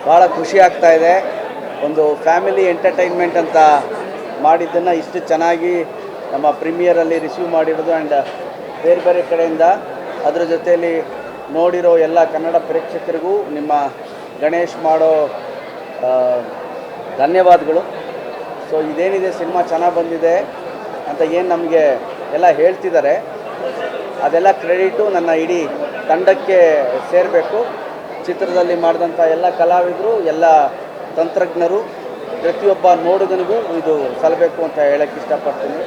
ಭಾಳ ಖುಷಿ ಆಗ್ತಾ ಇದೆ. ಒಂದು ಫ್ಯಾಮಿಲಿ ಎಂಟರ್ಟೈನ್ಮೆಂಟ್ ಅಂತ ಮಾಡಿದ್ದನ್ನು ಇಷ್ಟು ಚೆನ್ನಾಗಿ ನಮ್ಮ ಪ್ರೀಮಿಯರಲ್ಲಿ ರಿಸೀವ್ ಮಾಡಿರೋದು ಆ್ಯಂಡ್ ಬೇರೆ ಬೇರೆ ಕಡೆಯಿಂದ ಅದರ ಜೊತೆಯಲ್ಲಿ ನೋಡಿರೋ ಎಲ್ಲ ಕನ್ನಡ ಪ್ರೇಕ್ಷಕರಿಗೂ ನಿಮ್ಮ ಗಣೇಶ್ ಮಾಡೋ ಧನ್ಯವಾದಗಳು. ಸೊ ಇದೇನಿದೆ ಸಿನಿಮಾ ಚೆನ್ನಾಗಿ ಬಂದಿದೆ ಅಂತ ಏನು ನಮಗೆ ಎಲ್ಲ ಹೇಳ್ತಿದ್ದಾರೆ, ಅದೆಲ್ಲ ಕ್ರೆಡಿಟು ನನ್ನ ಇಡೀ ತಂಡಕ್ಕೆ ಸೇರಬೇಕು. ಚಿತ್ರದಲ್ಲಿ ಮಾಡಿದಂಥ ಎಲ್ಲ ಕಲಾವಿದರು, ಎಲ್ಲ ತಂತ್ರಜ್ಞರು, ಪ್ರತಿಯೊಬ್ಬ ನೋಡುಗನಿಗೂ ಇದು ಸಲ್ಲಬೇಕು ಅಂತ ಹೇಳೋಕ್ಕೆ ಇಷ್ಟಪಡ್ತೀನಿ.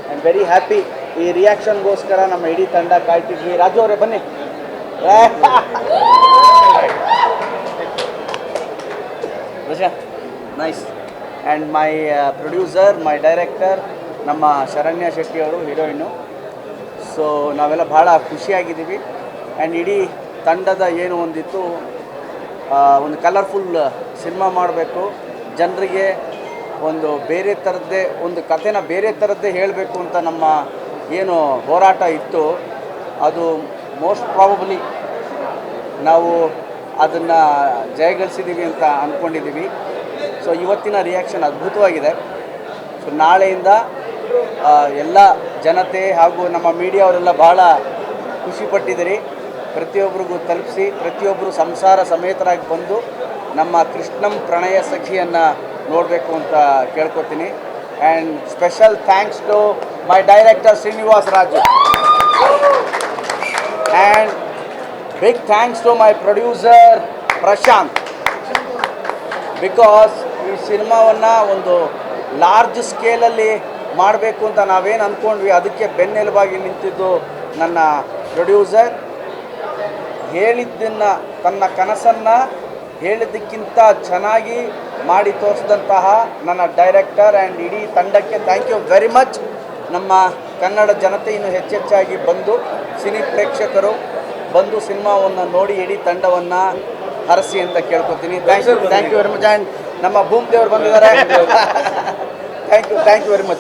I am very happy. ಈ ರಿಯಾಕ್ಷನ್ಗೋಸ್ಕರ ನಮ್ಮ ಇಡೀ ತಂಡ ಕಾಯ್ತಿದ್ವಿ. ರಾಜು ಅವರೇ ಬನ್ನಿ. Nice. And my producer, my director ನಮ್ಮ ಶರಣ್ಯ ಶೆಟ್ಟಿ ಅವರು, ಹೀರೋಯಿನ್ನು. ಸೊ ನಾವೆಲ್ಲ ಭಾಳ ಖುಷಿಯಾಗಿದ್ದೀವಿ. ಆ್ಯಂಡ್ ಇಡೀ ತಂಡದ ಏನು ಒಂದಿತ್ತು, ಒಂದು ಕಲರ್ಫುಲ್ ಸಿನಿಮಾ ಮಾಡಬೇಕು, ಜನರಿಗೆ ಒಂದು ಬೇರೆ ಥರದ್ದೇ ಒಂದು ಕಥೆನ ಬೇರೆ ಥರದ್ದೇ ಹೇಳಬೇಕು ಅಂತ ನಮ್ಮ ಏನು ಹೋರಾಟ ಇತ್ತು, ಅದು ಮೋಸ್ಟ್ ಪ್ರಾಬಬ್ಲಿ ನಾವು ಅದನ್ನು ಜಯಗಳಿಸಿದ್ದೀವಿ ಅಂತ ಅಂದ್ಕೊಂಡಿದ್ದೀವಿ. ಸೊ ಇವತ್ತಿನ ರಿಯಾಕ್ಷನ್ ಅದ್ಭುತವಾಗಿದೆ. ಸೊ ನಾಳೆಯಿಂದ ಎಲ್ಲ ಜನತೆ ಹಾಗೂ ನಮ್ಮ ಮೀಡಿಯಾವರೆಲ್ಲ ಭಾಳ ಖುಷಿಪಟ್ಟಿದ್ದೀರಿ. ಪ್ರತಿಯೊಬ್ಬರಿಗೂ ತಲುಪಿಸಿ, ಪ್ರತಿಯೊಬ್ಬರು ಸಂಸಾರ ಸಮೇತರಾಗಿ ಬಂದು ನಮ್ಮ ಕೃಷ್ಣಂ ಪ್ರಣಯ ಸಖಿಯನ್ನು ನೋಡಬೇಕು ಅಂತ ಕೇಳ್ಕೊತೀನಿ. And special thanks to my director Srinivas Raju and big thanks to my producer Prashant. Because ಈ ಸಿನಿಮಾವನ್ನು ಒಂದು ಲಾರ್ಜ್ ಸ್ಕೇಲಲ್ಲಿ ಮಾಡಬೇಕು ಅಂತ ನಾವೇನು ಅಂದ್ಕೊಂಡ್ವಿ, ಅದಕ್ಕೆ ಬೆನ್ನೆಲುಬಾಗಿ ನಿಂತಿದ್ದು ನನ್ನ ಪ್ರೊಡ್ಯೂಸರ್. ಹೇಳಿದ್ದನ್ನು, ತನ್ನ ಕನಸನ್ನು ಹೇಳಿದ್ದಕ್ಕಿಂತ ಚೆನ್ನಾಗಿ ಮಾಡಿ ತೋರಿಸಿದಂತಹ ನನ್ನ ಡೈರೆಕ್ಟರ್ ಆ್ಯಂಡ್ ಇಡೀ ತಂಡಕ್ಕೆ ಥ್ಯಾಂಕ್ ಯು ವೆರಿ ಮಚ್. ನಮ್ಮ ಕನ್ನಡ ಜನತೆ ಇನ್ನೂ ಹೆಚ್ಚೆಚ್ಚಾಗಿ ಬಂದು, ಸಿನಿ ಪ್ರೇಕ್ಷಕರು ಬಂದು ಸಿನಿಮಾವನ್ನು ನೋಡಿ ಇಡೀ ತಂಡವನ್ನು ಹರಸಿ ಅಂತ ಕೇಳ್ಕೊತೀನಿ. Thank you very much. And ನಮ್ಮ ಭೂಮ್ ದೇವರು ಬಂದಿದ್ದಾರೆ. Thank you very much.